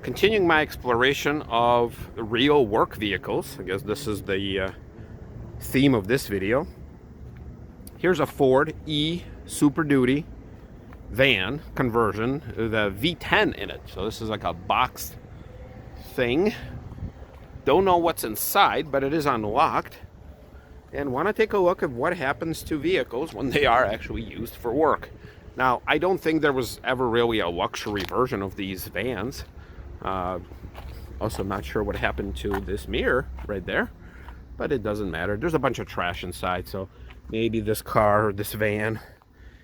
Continuing my exploration of real work vehicles. I guess this is the theme of this video. Here's a Ford E Super Duty van conversion, the V10 in it. So this is like a boxed thing. Don't know what's inside, but it is unlocked. And want to take a look at what happens to vehicles when they are actually used for work. Now, I don't think there was ever really a luxury version of these vans. Also, I'm not sure what happened to this mirror right there, but it doesn't matter. There's a bunch of trash inside, so maybe this car or this van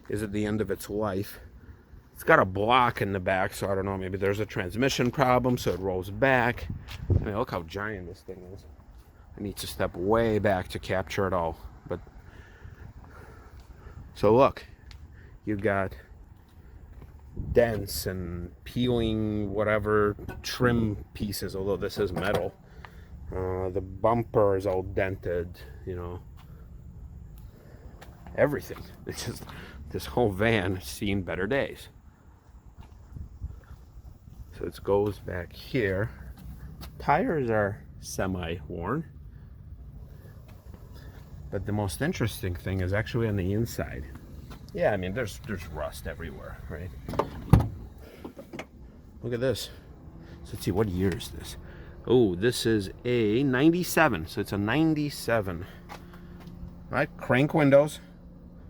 is at the end of its life. It's got a block in the back, so I don't know, maybe there's a transmission problem, so it rolls back. I mean, look how giant this thing is. I need to step way back to capture it all. But so look, you've got dents and peeling whatever trim pieces, although this is metal. The bumper is all dented, you know. Everything. It's just, this whole van has seen better days. So it goes back here. Tires are semi-worn. But the most interesting thing is actually on the inside. Yeah, I mean, there's rust everywhere, right? Look at this. So let's see, what year is this? Oh, this is a 97. So it's a 97. All right, crank windows.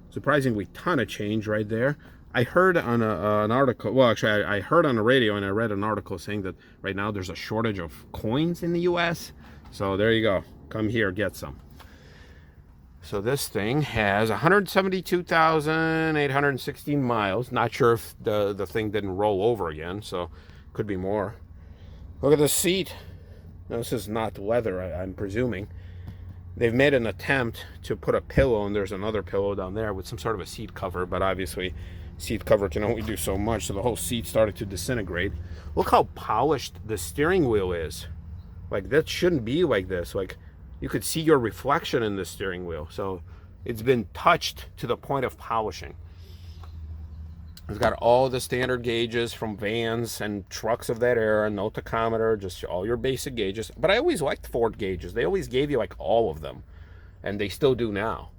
Surprisingly, ton of change right there. I heard on an article, well, actually, I heard on the radio and I read an article saying that right now there's a shortage of coins in the U.S. So there you go. Come here, get some. So this thing has 172,816 miles. Not sure if the thing didn't roll over again, so could be more. Look at the seat. Now, this is not leather, I'm presuming. They've made an attempt to put a pillow, and there's another pillow down there with some sort of a seat cover, but obviously seat cover can only do so much, so the whole seat started to disintegrate. Look how polished the steering wheel is. Like, that shouldn't be like this. Like, you could see your reflection in the steering wheel. So it's been touched to the point of polishing. It's got all the standard gauges from vans and trucks of that era, no tachometer, just all your basic gauges. But I always liked Ford gauges. They always gave you like all of them, and they still do now.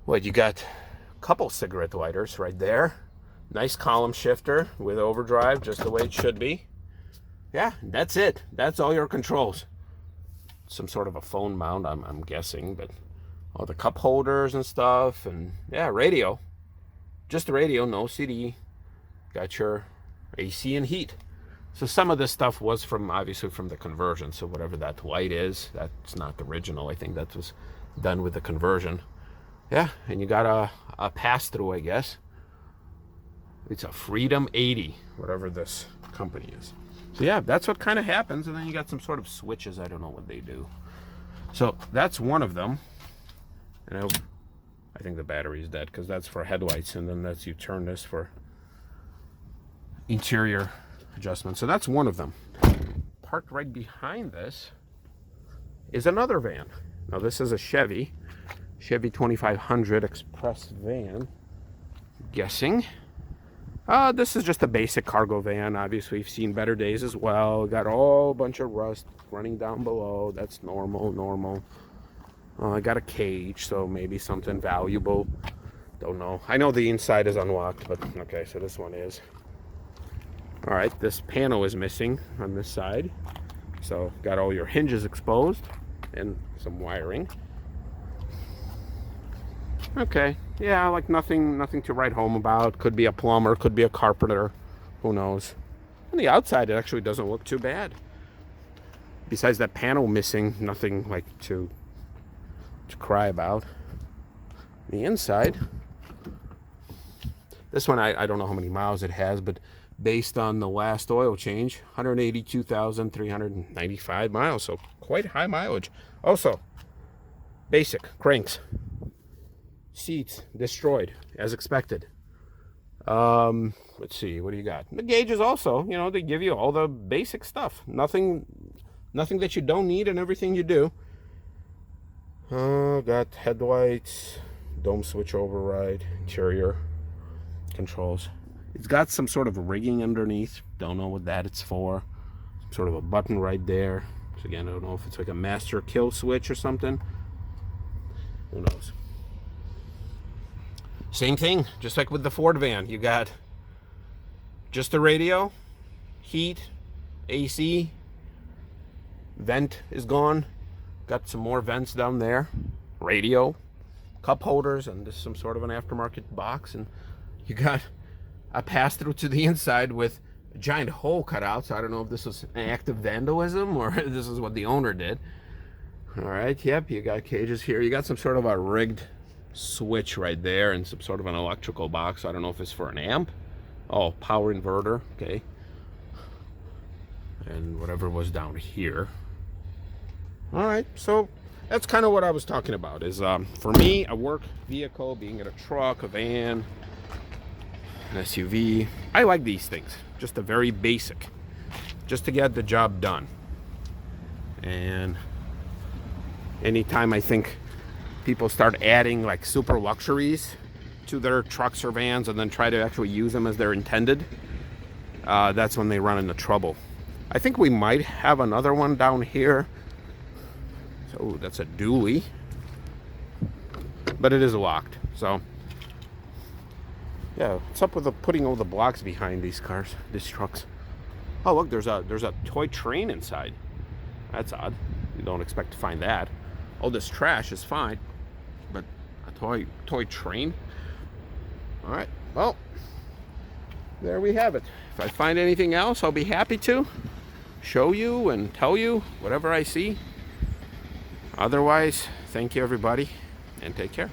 What, you got a couple cigarette lighters right there. Nice column shifter with overdrive, just the way it should be. Yeah, that's it. That's all your controls. Some sort of a phone mount, I'm guessing, but all the cup holders and stuff, and yeah, radio. Just the radio, no CD. Got your AC and heat. So some of this stuff was obviously from the conversion, so whatever that light is, that's not the original. I think that was done with the conversion. Yeah, and you got a pass-through, I guess. It's a Freedom 80, whatever this company is. So yeah, that's what kind of happens, and then you got some sort of switches. I don't know what they do. So that's one of them. And I think the battery is dead because that's for headlights, and then you turn this for interior adjustment. So that's one of them. Parked right behind this is another van. Now this is a Chevy 2500 Express van. Guessing. This is just a basic cargo van. Obviously, we've seen better days as well. Got a whole bunch of rust running down below. That's normal. I got a cage, so maybe something valuable. Don't know. I know the inside is unlocked, but okay, so this one is. All right, this panel is missing on this side. So got all your hinges exposed and some wiring. Okay, yeah, like nothing to write home about. Could be a plumber, could be a carpenter, who knows. On the outside, it actually doesn't look too bad. Besides that panel missing, nothing like to cry about. The inside, this one, I don't know how many miles it has, but based on the last oil change, 182,395 miles, so quite high mileage. Also, basic cranks. Seats destroyed as expected. Let's see, what do you got? The gauges also, you know, they give you all the basic stuff. Nothing that you don't need and everything you do. Got headlights, dome switch override, interior controls. It's got some sort of rigging underneath. Don't know what that it's for. sort of a button right there. So again, I don't know if it's like a master kill switch or something. Who knows? Same thing, just like with the Ford van. You got just the radio, heat, AC, vent is gone. Got some more vents down there, radio, cup holders, and this is some sort of an aftermarket box. And you got a pass-through to the inside with a giant hole cut out. So I don't know if this was an act of vandalism or this is what the owner did. All right, yep, you got cages here. You got some sort of a rigged switch right there and some sort of an electrical box. I don't know if it's for an amp. Oh, power inverter, okay. And whatever was down here. All right, so that's kind of what I was talking about. Is for me, a work vehicle, being it a truck, a van, an SUV, I like these things. Just a very basic, just to get the job done. And anytime I think people start adding like super luxuries to their trucks or vans and then try to actually use them as they're intended, that's when they run into trouble. I think we might have another one down here. So that's a dually, but it is locked. So yeah, what's up with the putting all the blocks behind these cars, these trucks? Oh look, there's a toy train inside. That's odd. You don't expect to find that. All this trash is fine, but a toy train? All right, well, there we have it. If I find anything else, I'll be happy to show you and tell you whatever I see. Otherwise, thank you everybody, and take care.